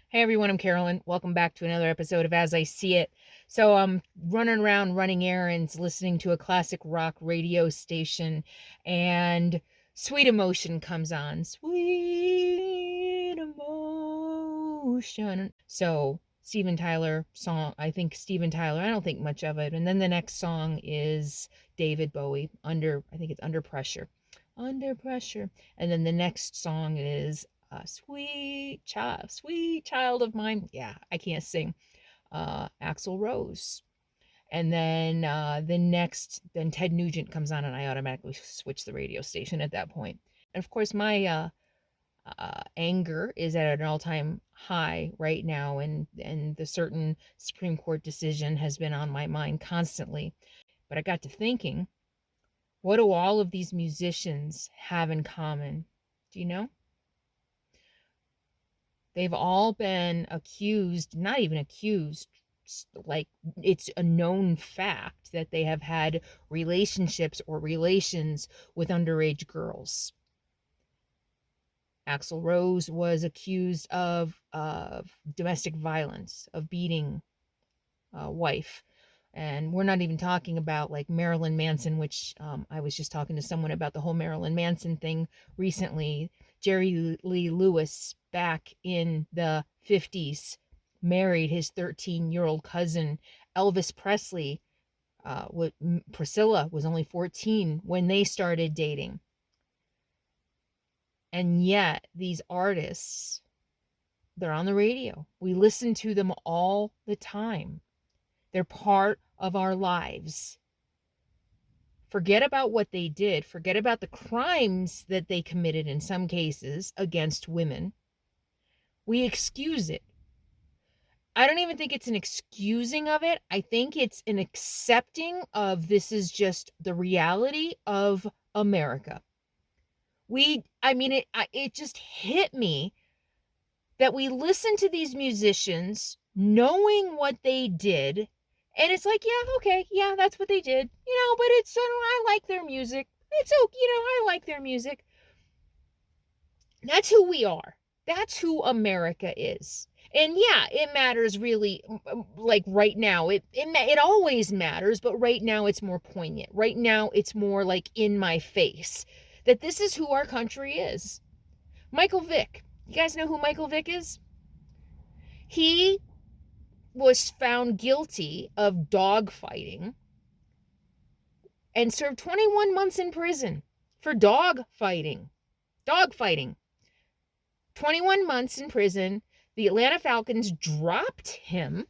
Hey everyone, I'm Carolyn. Welcome back to another episode of As I See It. So I'm running around running errands, listening to a classic rock radio station, and Sweet Emotion comes on. Sweet Emotion. So Steven Tyler song, I think Steven Tyler, I don't think much of it. And then the next song is David Bowie, I think it's Under Pressure. Under Pressure. And then the next song is sweet child of mine. Yeah, I can't sing. Axl Rose. And then then Ted Nugent comes on, and I automatically switch the radio station at that point. And of course, my anger is at an all-time high right now, and the certain Supreme Court decision has been on my mind constantly. But I got to thinking, what do all of these musicians have in common? Do you know? They've all been accused, not even accused, like it's a known fact that they have had relationships or relations with underage girls. Axl Rose was accused of domestic violence, of beating a wife. And we're not even talking about like Marilyn Manson, which I was just talking to someone about the whole Marilyn Manson thing recently. Jerry Lee Lewis, back in the 50s, married his 13-year-old cousin. Elvis Presley, Priscilla was only 14 when they started dating. And yet, these artists, they're on the radio. We listen to them all the time. They're part of our lives. Forget about what they did. Forget about the crimes that they committed in some cases against women. We excuse it. I don't even think it's an excusing of it. I think it's an accepting of this is just the reality of America. It just hit me that we listen to these musicians knowing what they did, and it's like, yeah, okay, yeah, that's what they did, but I like their music. It's okay, I like their music. That's who we are. That's who America is. And yeah, it matters really, like right now. It always matters, but right now it's more poignant. Right now it's more like in my face that this is who our country is. Michael Vick. You guys know who Michael Vick is? He was found guilty of dog fighting and served 21 months in prison for dog fighting. Dog fighting. 21 months in prison. The Atlanta Falcons dropped him.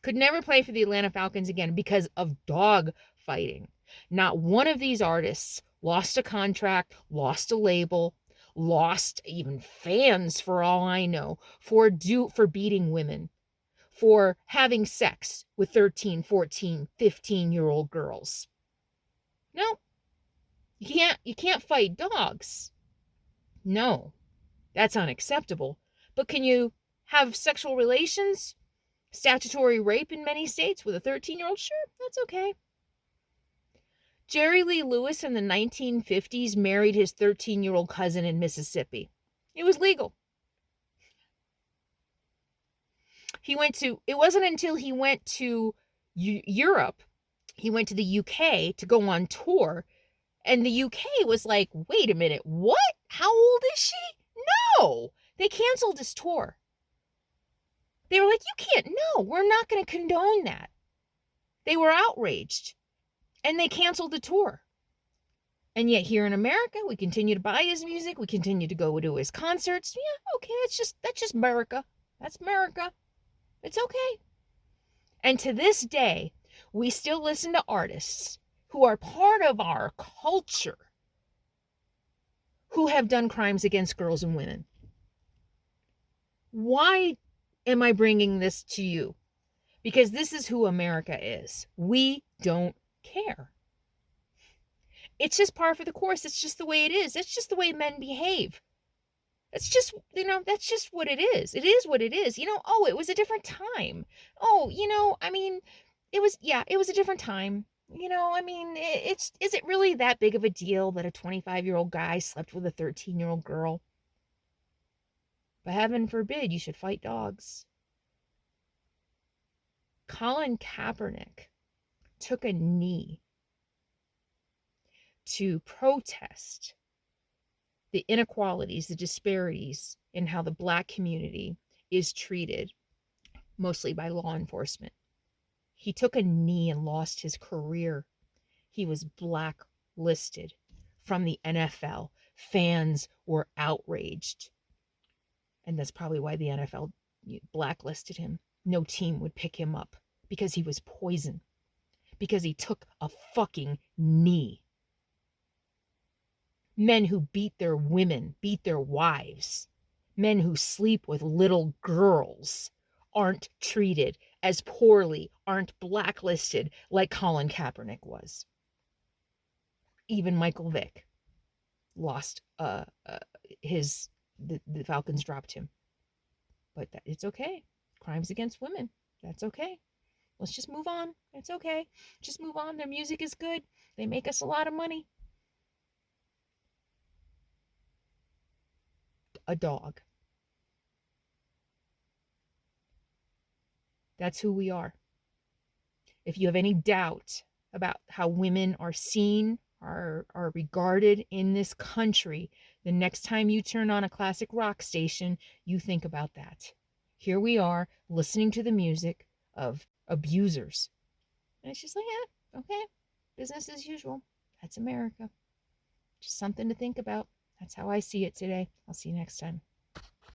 Could never play for the Atlanta Falcons again because of dog fighting. Not one of these artists lost a contract, lost a label, lost even fans for all I know for beating women, for having sex with 13, 14, 15-year-old girls. No, you can't fight dogs. No, that's unacceptable. But can you have sexual relations, statutory rape in many states with a 13-year-old? Sure, that's okay. Jerry Lee Lewis in the 1950s married his 13-year-old cousin in Mississippi. It was legal. It wasn't until he went to Europe, he went to the UK to go on tour, and the UK was like, wait a minute, what? How old is she? No! They canceled his tour. They were like, you can't, no, we're not going to condone that. They were outraged, and they canceled the tour. And yet here in America, we continue to buy his music. We continue to go to his concerts. Yeah, okay, that's just America. That's America. It's okay. And to this day, we still listen to artists who are part of our culture who have done crimes against girls and women. Why am I bringing this to you? Because this is who America is. We don't care. It's just par for the course. It's just the way it is. It's just the way men behave. It's just, that's just what it is. It is what it is. Oh, it was a different time. Oh, it was a different time. Is it really that big of a deal that a 25-year-old guy slept with a 13-year-old girl? But heaven forbid you should fight dogs. Colin Kaepernick took a knee to protest the inequalities, the disparities in how the Black community is treated, mostly by law enforcement. He took a knee and lost his career. He was blacklisted from the NFL. Fans were outraged. And that's probably why the NFL blacklisted him. No team would pick him up because he was poison, because he took a fucking knee. Men who beat their women, beat their wives, men who sleep with little girls aren't treated as poorly, aren't blacklisted like Colin Kaepernick was. Even Michael Vick lost the Falcons dropped him. But it's okay. Crimes against women. That's okay. Let's just move on. It's okay. Just move on. Their music is good. They make us a lot of money. A dog. That's who we are. If you have any doubt about how women are seen, are regarded in this country, the next time you turn on a classic rock station, you think about that. Here we are listening to the music of abusers. And it's just like, yeah, okay, business as usual. That's America. Just something to think about. That's how I see it today. I'll see you next time.